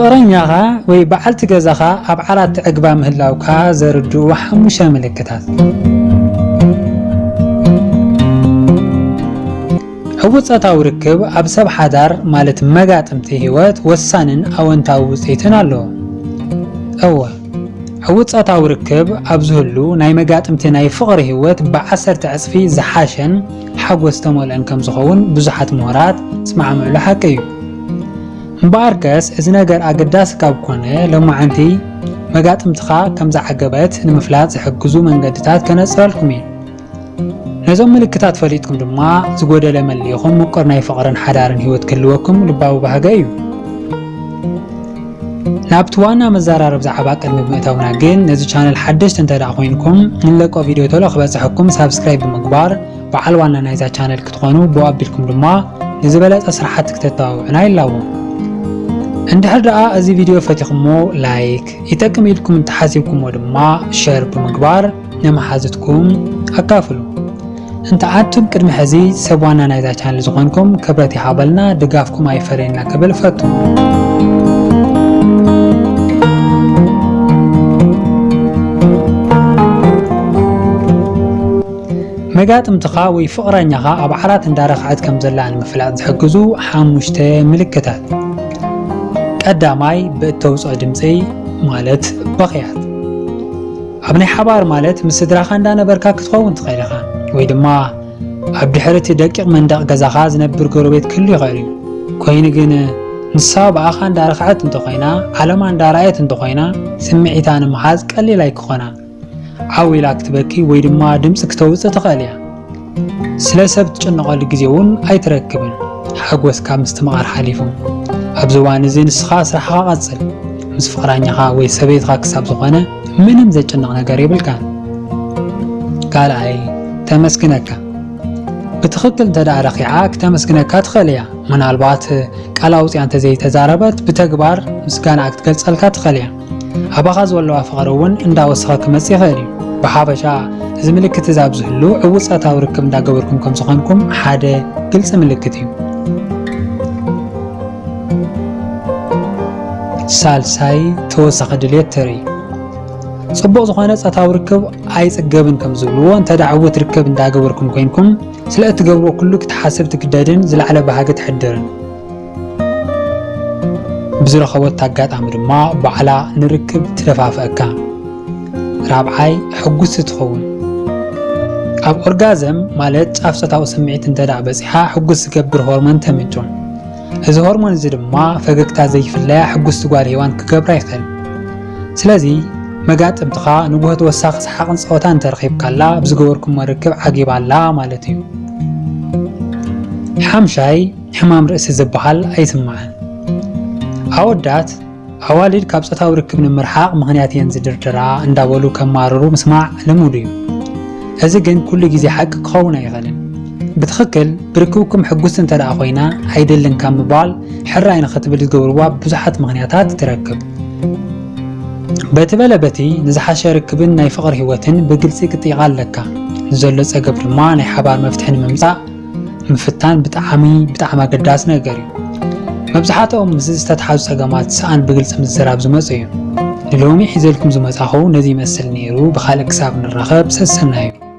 فقرنياها ወይ بعلت ገዛኻ ኣብ ዓራት ዕግባ ምህላውካ ዘርድኡ ሓሙሽተ ምልክታት ዕውፀታዊ ርክብ ኣብ ሰብ ሓዳር ማለት መጋጥምቲ ህይወት ወሳንን ኣወንታዊ ውጽኢትን ኣለዎ። ዕውፀታዊ ርክብ ኣብ ዝህሉ ናይ መጋጥምቲ ናይ ፍቕሪ ህይወት ብ10 ዕጽፊ ዝሓሸን ሓጎስ ተመልአን ከም ዝኸውን ብዙሓት ምሁራት ስማዕምዕሉ ሓቂ እዩ። እምበኣርገስ እዚ ነገር ኣገዳሲ ካብ ኮነ ሎማዓንቲ መጋጥምትኻ ከም ዝዓገበት ንምፍላጥ ዝሕግዙ መንገድታት ከነጽረልኩም እዩ። ነዞም ምልክታት ፈሊጥኩም ድማ ዝጎደለ መለየኹም ምቁር ናይ ፍቕርን ሓዳርን ህይወት ክህልወኩም ልባዊ ባህገ እዩ። ናብቲ ዋና መዘራረብ ዛዕባ ቅድሚ ብምእታውና ግን ነዚ ቻነል ሓደሽቲ እንተደኣ ኮይንኩም ንለቆ ቪድዮ ቶሎ ክበጽሐኩም ሳብስክራይብ ብምግባር በዓል ዋና ናይዛ ቻነል ክትኾኑ ብኡ ኣቢልኩም ድማ ንዝበለጠ ስራሕቲ ክትተባብዑና ይላዎ። እንድሕር ደኣ እዚ ቪድዮ ፈቲኹሞ ላይክ ይጠቅም ኢልኩም እንተሓሲብኩሞ ድማ ሼር ብምግባር ነመሓዝትኩም ኣካፍሉ። እንተ ኣቱም ቅድሚ ሕዚ ሰብ ዋና ናይዛ ቻነል ዝኾንኩም ክብረት ይሃበልና ድጋፍኩም ኣይፈረየና ክብል ፈቱ። መጋጥምትኻ ወይ ፍቕረኛኻ ኣብ ዓራት እንዳረኽዐት ከም ዘላ ንምፍላጥ ዝሕግዙ ሓሙሽተ ምልክታት። ቀዳማይ ብእተውፅኦ ድምፂ ማለት በኽያት። ኣብ ናይ ሓባር ማለት ምስ ስድራኻ እንዳነበርካ ክትኸውን ትኽእል ኢኻ ወይ ድማ ኣብ ድሕርቲ ደቂቕ መንደቕ ገዛኻ ዝነብር ጎረቤት ክህሉ ይኽእል እዩ። ኮይኑ ግን ንሳ ብኣኻ እንዳረኽዐት እንተኾይና ዓለማ እንዳረኣየት እንተኾይና ስምዒታ ንምሓዝ ቀሊል ኣይክኾና ዓዊላ ክትበኪ ወይ ድማ ድምፂ ክተውፅእ ትኽእል እያ። ስለ ሰብ ትጭንቐሉ ግዜ እውን ኣይትረክብን። ሓጎስካ ምስ ትምቓር ሓሊፉ ኣብዚ እዋን እዚ ንስኻ ስራሕኻ ቐጽል። ምስ ፍቕራኛኻ ወይ ሰበይትኻ ክሳብ ዝኾነ ምንም ዘጭንቕ ነገር የብልካን። ካልኣይ ተመስግነካ። ብትኽክል እንተደኣ ረኺዓ ክተመስግነካ ትኽእል እያ። ምናልባት ቃላውፅያ እንተዘይተዛረበት ብተግባር ምስጋና ክትገልጸልካ ትኽእል እያ። ኣባኻ ዘለዋ ፍቕሪ እውን እንዳወሰኸ ክመጽእ ይኽእል እዩ። ብሓፈሻ እዚ ምልክት እዚ ኣብ ዝህሉ ዕውፀታዊ ርክብ እንዳገበርኩም ከም ዝኾንኩም ሓደ ግልፂ ምልክት እዩ። ሳልሳይ ተወሳኺ ድሌት ተርኢ። ጽቡቕ ዝኾነ ፆታዊ ርክብ ኣይጽገብን ከም ዝብልዎ እንተደኣ ዕውት ርክብ እንዳገበርኩም ኮይንኩም ስለ እትገብርዎ ኩሉ ክትሓስብ ትግደድን ዝለዓለ ባህጊ ትሕድርን። ብዝረኸቦት ኣጋጣሚ ድማ ባዕላ ንርክብ ትደፋፍአካ። ራብዓይ ሕጉስ ትኸውን። ኣብ ኦርጋዝም ማለት ጫፍ ፆታዊ ስምዒት እንተደኣ በፂሓ ሕጉስ ዝገብር ሆርሞን ተምንጮ። እዚ ሆርሞን እዚ ድማ ፈገግታ ዘይፍለያ ሕጉስቲ ጓል ሄዋን ክገብራ ይኽእል። ስለዚ መጋጥምትኻ ንጉህት ወሳኺ ሰሓቕን ፀወታን እንተረኺብካላ ብዝገበርኩም ርክብ ዓጊባላ ማለት እዩ። ሓምሻይ ሕማም ርእሲ ዝበሃል ኣይስማዕን። ኣወዳት ኣዋልድ ካብ ፆታዊ ርክብ ንምርሓቕ ምኽንያት እየን ዝድርድራ እንዳበሉ ከማርሩ ምስማዕ ልሙድ እዩ። እዚ ግን ኩሉ ግዜ ሓቂ ክኸውን ኣይኽእልን። ብትኽክል ብርክብኩም ሕጉስቲ እንተደኣ ኮይና ኣይደልንካ ምባል ሕራይ ንኽትብል ዝገብርዋ ብዙሓት ምኽንያታት ትረክብ። በቲ በለ በቲ ንዝሓሸ ርክብን ናይ ፍቕሪ ህይወትን ብግልፂ ክጥይቓ ኣለካ። ንዘሎ ፀገብ ድማ ናይ ሓባር መፍትሒ ንምምፃእ ምፍታን ብጣዕሚ ኣገዳሲ ነገር እዩ። መብዛሕትኦም ምስ ዝተተሓዙ ፀገማት ሰኣን ብግልፂ ምዝራብ ዝመፁ እዩ። ንሎሚ ሒዘልኩም ዝመፃኹ ነዚ ይመስል ነይሩ። ብኻልእ ክሳብ ንራኸብ ሰሰና እዩ።